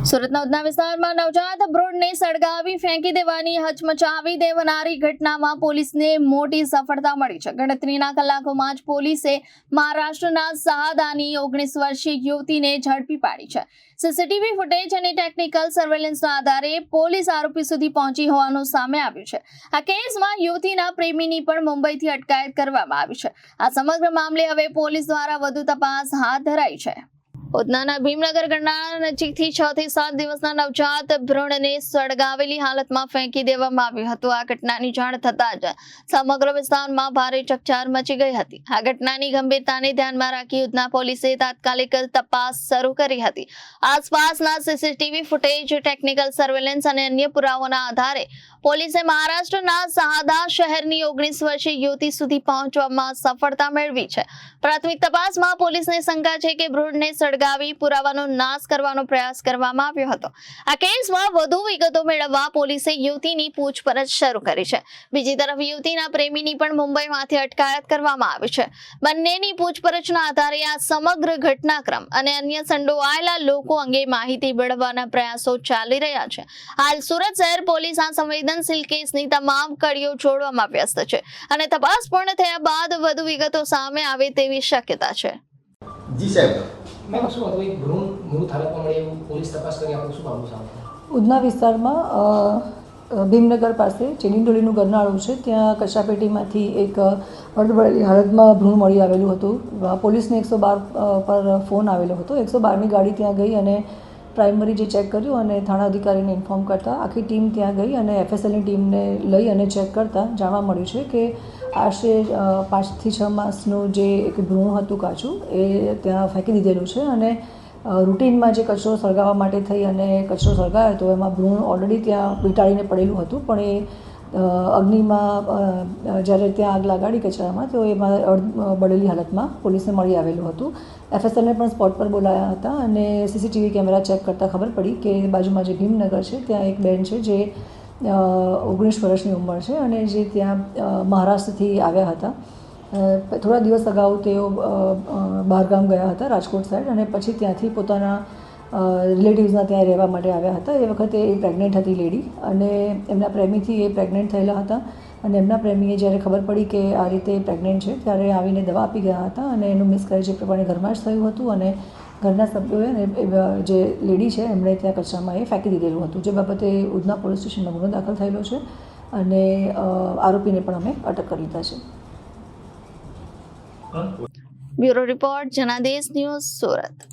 સુરતના ઉધના વિસ્તારમાં નવજાત ભ્રૂણને સળગાવી ફેંકી દેવાની હચમચાવી દેવનારી ઘટનામાં પોલીસને મોટી સફળતા મળી છે। ગણતરીના કલાકોમાં જ પોલીસે મહારાષ્ટ્રના સહાદાની 19 વર્ષીય યુવતીને ઝડપી પાડી છે। સીસીટીવી ફૂટેજ અને ટેકનિકલ સર્વેલન્સના આધારે પોલીસ આરોપી સુધી પહોંચી હોવાનું સામે આવ્યું છે। આ કેસમાં યુવતીના પ્રેમીની પણ મુંબઈથી અટકાયત કરવામાં આવી છે। આ સમગ્ર મામલે હવે પોલીસ દ્વારા વધુ તપાસ હાથ ધરાઈ છે। ઉધનાના ભીમનગર ગરનાળા નજીકથી 6 થી 7 દિવસના નવજાત ભ્રૂણને સળગાવેલી હાલતમાં ફેંકી દેવામાં આવ્યું હતું। આ ઘટનાની જાણ થતાં જ સમગ્ર વિસ્તારમાં ભારે ચકચાર મચી ગઈ હતી। આ ઘટનાની ગંભીરતાને ધ્યાનમાં રાખી ઉધના પોલીસે તાત્કાલિક તપાસ શરૂ કરી હતી। આસપાસના સીસીટીવી ફૂટેજ, ટેકનિકલ સર્વેલન્સ અને અન્ય પુરાવાના આધારે પોલીસે મહારાષ્ટ્રના સહાદા શહેરની 19 વર્ષીય યુવતી સુધી પહોંચવામાં સફળતા મેળવી છે। પ્રાથમિક તપાસમાં પોલીસને શંકા છે કે ભ્રૂણને સળગાવી પુરાવાનો નાશ કરવાનો પ્રયાસ કરવામાં આવ્યો હતો। આ કેસમાં વધુ વિગતો મેળવવા પોલીસે યુવતીની પૂછપરછ શરૂ કરી છે। બીજી તરફ યુવતીના પ્રેમીની પણ મુંબઈમાંથી અટકાયત કરવામાં આવી છે। બંનેની પૂછપરછના આધારે આ સમગ્ર ઘટનાક્રમ અને અન્ય સંડોવાયેલા લોકો અંગે માહિતી મેળવવાના પ્રયાસો ચાલી રહ્યા છે। હાલ સુરત શહેર પોલીસ આ સંવેદનશીલ કેસની તમામ કડીઓ જોડવામાં વ્યસ્ત છે અને તપાસ પૂર્ણ થયા બાદ વધુ વિગતો સામે આવે તેવી શક્યતા છે। જી સાહેબ, મેં શું હતું એક ભ્રૂણ મૃત હાલતમાં મળે એવું પોલીસ તપાસ કરી આપણું શું મામલું સામે ઉધના વિસ્તારમાં ભીમનગર પાસે ચેલીન્ડોલીનું ગરનાળું છે, ત્યાં કચરાપેટીમાંથી એક અડબડેલી હાલતમાં ભ્રૂણ મળી આવેલું હતું। પોલીસને 112 પર ફોન આવેલો હતો। 112ની ગાડી ત્યાં ગઈ અને પ્રાઇમરી જે ચેક કર્યું અને થાણા અધિકારીને ઇન્ફોર્મ કરતાં આખી ટીમ ત્યાં ગઈ અને એફએસએલની ટીમને લઈ અને ચેક કરતાં જાણવા મળ્યું છે કે આશરે 5 થી 6 માસનું જે એક ભ્રૂણ હતું કાચું, એ ત્યાં ફેંકી દીધેલું છે અને રૂટીનમાં જે કચરો સળગાવવા માટે થઈ અને કચરો સળગાવ્યો હતો એમાં ભ્રૂણ ઓલરેડી ત્યાં વીંટાળીને પડેલું હતું, પણ એ અગ્નિમાં જ્યારે ત્યાં આગ લગાડી કચરામાં તો એમાં બળેલી હાલતમાં પોલીસને મળી આવેલું હતું। એફએસએલને પણ સ્પોટ પર બોલાયા હતા અને સીસીટીવી કેમેરા ચેક કરતાં ખબર પડી કે બાજુમાં જે ભીમનગર છે ત્યાં એક બેન છે જે 19 વર્ષની ઉંમર છે અને જે ત્યાં મહારાષ્ટ્રથી આવ્યા હતા। થોડા દિવસ અગાઉ તેઓ બહારગામ ગયા હતા, રાજકોટ સાઈડ, અને પછી ત્યાંથી પોતાના રિલેટિવ્સના ત્યાં રહેવા માટે આવ્યા હતા। એ વખતે એ પ્રેગ્નન્ટ હતી લેડી અને એમના પ્રેમીથી એ પ્રેગ્નન્ટ થયેલા હતા અને એમના પ્રેમીએ જ્યારે ખબર પડી કે આ રીતે પ્રેગ્નન્ટ છે ત્યારે આવીને દવા આપી ગયા હતા અને એનું મિસકેરેજ એ પ્રમાણે ઘરમાં જ થયું હતું અને ઘરના સભ્યોએ જે લેડી છે એમણે ત્યાં કચરામાં એ ફેંકી દીધેલું હતું, જે બાબતે ઉધના પોલીસ સ્ટેશનમાં ગુનો દાખલ થયેલો છે અને આરોપીને પણ અમે અટક કરી લીધા છે। Bureau report, Janadesh news, Surat.